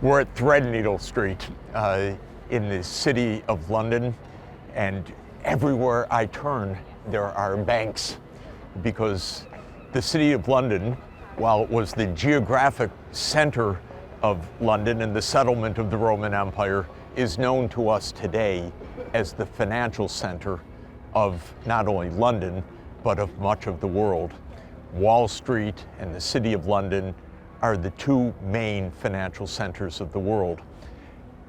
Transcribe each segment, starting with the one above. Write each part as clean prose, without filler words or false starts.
We're at Threadneedle Street in the city of London, and everywhere I turn there are banks, because the city of London, while it was the geographic center of London and the settlement of the Roman Empire, is known to us today as the financial center of not only London, but of much of the world. Wall Street and the City of London are the two main financial centers of the world.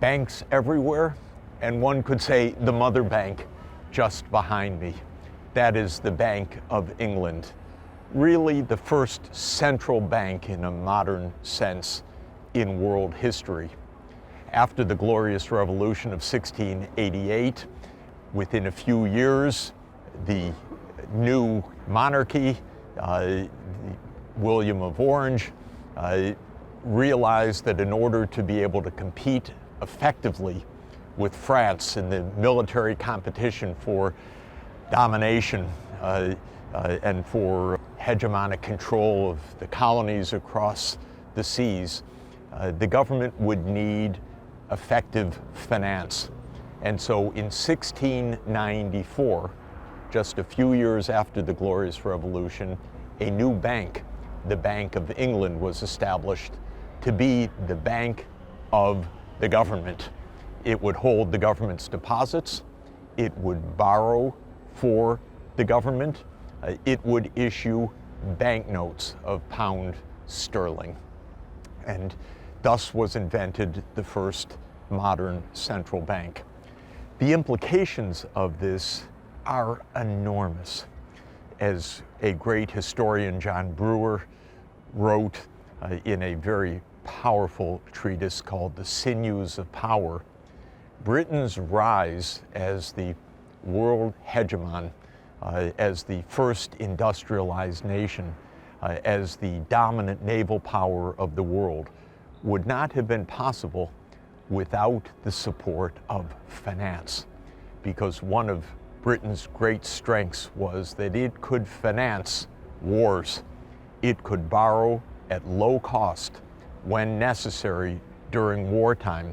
Banks everywhere, and one could say the mother bank just behind me. That is the Bank of England. Really the first central bank in a modern sense in world history. After the Glorious Revolution of 1688, within a few years, the new monarchy, William of Orange, realized that in order to be able to compete effectively with France in the military competition for domination and for hegemonic control of the colonies across the seas, the government would need effective finance. And so in 1694, just a few years after the Glorious Revolution, a new bank, the Bank of England, was established to be the bank of the government. It would hold the government's deposits, it would borrow for the government, it would issue banknotes of pound sterling. And thus was invented the first modern central bank. The implications of this are enormous. As a great historian, John Brewer, wrote in a very powerful treatise called The Sinews of Power, Britain's rise as the world hegemon, as the first industrialized nation, as the dominant naval power of the world, would not have been possible without the support of finance, because one of Britain's great strengths was that it could finance wars. It could borrow at low cost when necessary during wartime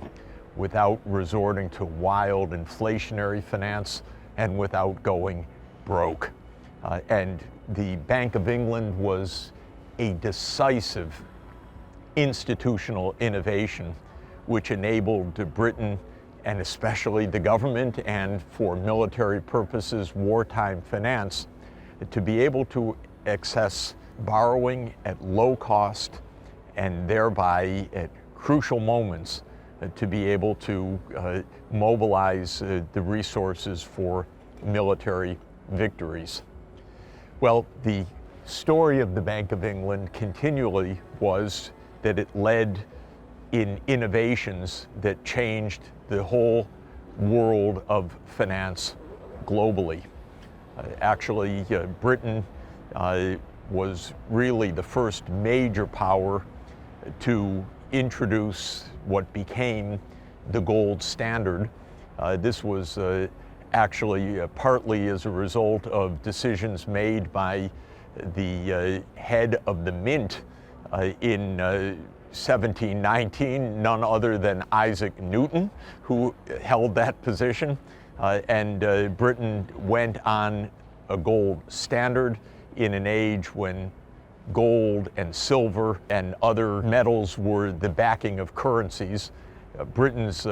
without resorting to wild inflationary finance and without going broke. And the Bank of England was a decisive institutional innovation which enabled Britain, and especially the government, and for military purposes, wartime finance, to be able to access borrowing at low cost and thereby at crucial moments to be able to mobilize the resources for military victories. Well, the story of the Bank of England continually was that it led in innovations that changed the whole world of finance globally. Actually, Britain was really the first major power to introduce what became the gold standard. This was actually partly as a result of decisions made by the head of the Mint in 1719, none other than Isaac Newton, who held that position. And Britain went on a gold standard in an age when gold and silver and other metals were the backing of currencies. Britain's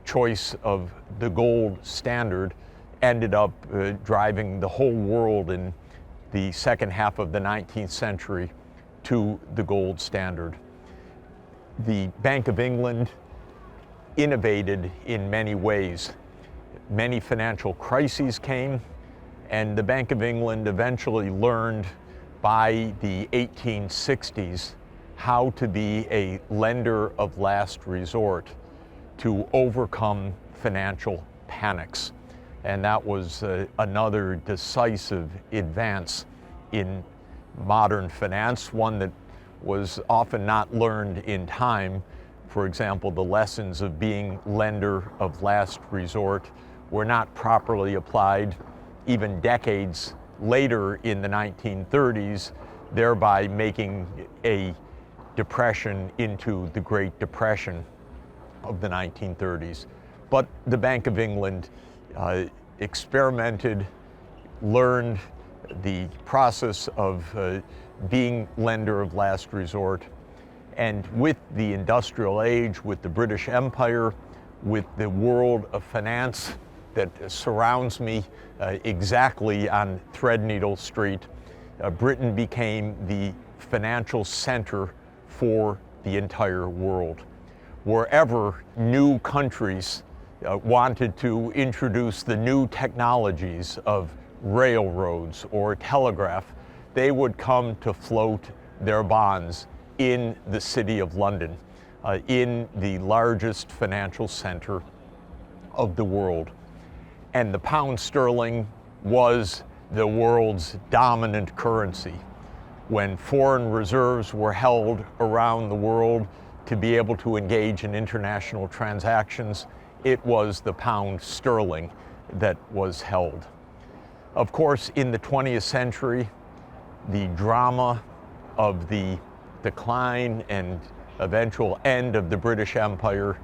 choice of the gold standard ended up driving the whole world in the second half of the 19th century to the gold standard. The Bank of England innovated in many ways. Many financial crises came, and the Bank of England eventually learned by the 1860s how to be a lender of last resort to overcome financial panics. And that was another decisive advance in modern finance, one that was often not learned in time. For example, the lessons of being lender of last resort were not properly applied even decades later in the 1930s, thereby making a depression into the Great Depression. of the 1930s. But the Bank of England experimented, learned the process of being lender of last resort. And with the industrial age, with the British Empire, with the world of finance that surrounds me exactly on Threadneedle Street, Britain became the financial center for the entire world. Wherever new countries wanted to introduce the new technologies of railroads or telegraph, they would come to float their bonds in the City of London, in the largest financial center of the world. And the pound sterling was the world's dominant currency. When foreign reserves were held around the world to be able to engage in international transactions, it was the pound sterling that was held. Of course, in the 20th century, the drama of the decline and eventual end of the British Empire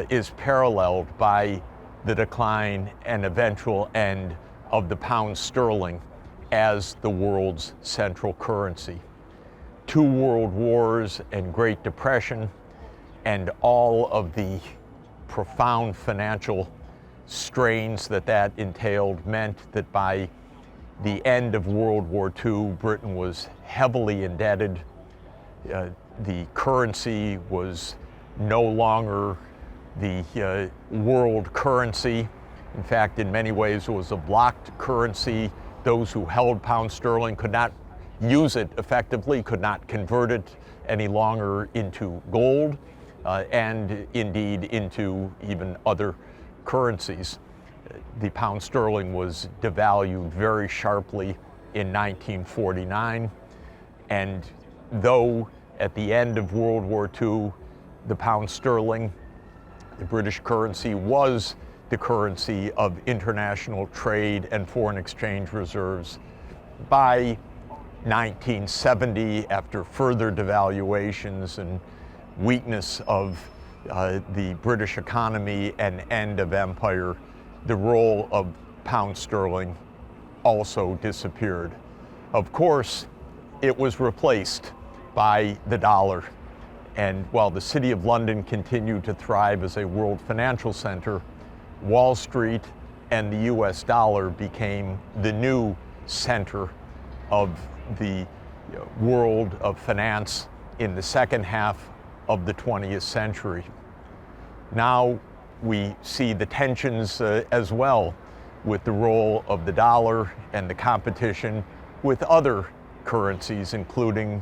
is paralleled by the decline and eventual end of the pound sterling as the world's central currency. 2 world wars and Great Depression and all of the profound financial strains that entailed meant that by the end of World War II, Britain was heavily indebted. The currency was no longer the world currency. In fact, in many ways, it was a blocked currency. Those who held pound sterling could not use it effectively, could not convert it any longer into gold, and indeed into even other currencies. The pound sterling was devalued very sharply in 1949, and though at the end of World War II, the pound sterling, the British currency, was the currency of international trade and foreign exchange reserves, by 1970, after further devaluations and weakness of the British economy and end of empire, the role of pound sterling also disappeared. Of course, it was replaced by the dollar. And while the City of London continued to thrive as a world financial center, Wall Street and the US dollar became the new center of the world of finance in the second half of the 20th century. Now we see the tensions as well with the role of the dollar and the competition with other currencies, including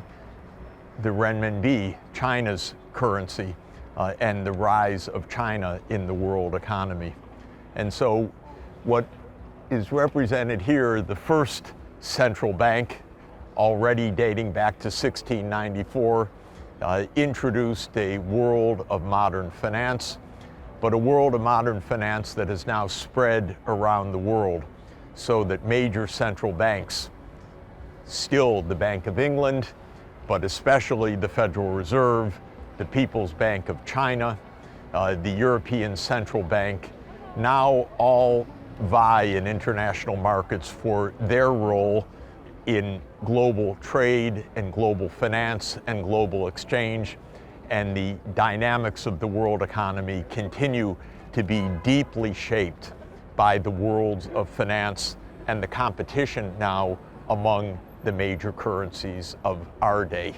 the renminbi, China's currency, and the rise of China in the world economy. And so what is represented here, the first central bank, already dating back to 1694, introduced a world of modern finance, but a world of modern finance that has now spread around the world, so that major central banks, still the Bank of England, but especially the Federal Reserve, the People's Bank of China, the European Central Bank, now all vie in international markets for their role in global trade and global finance and global exchange. And the dynamics of the world economy continue to be deeply shaped by the worlds of finance and the competition now among the major currencies of our day.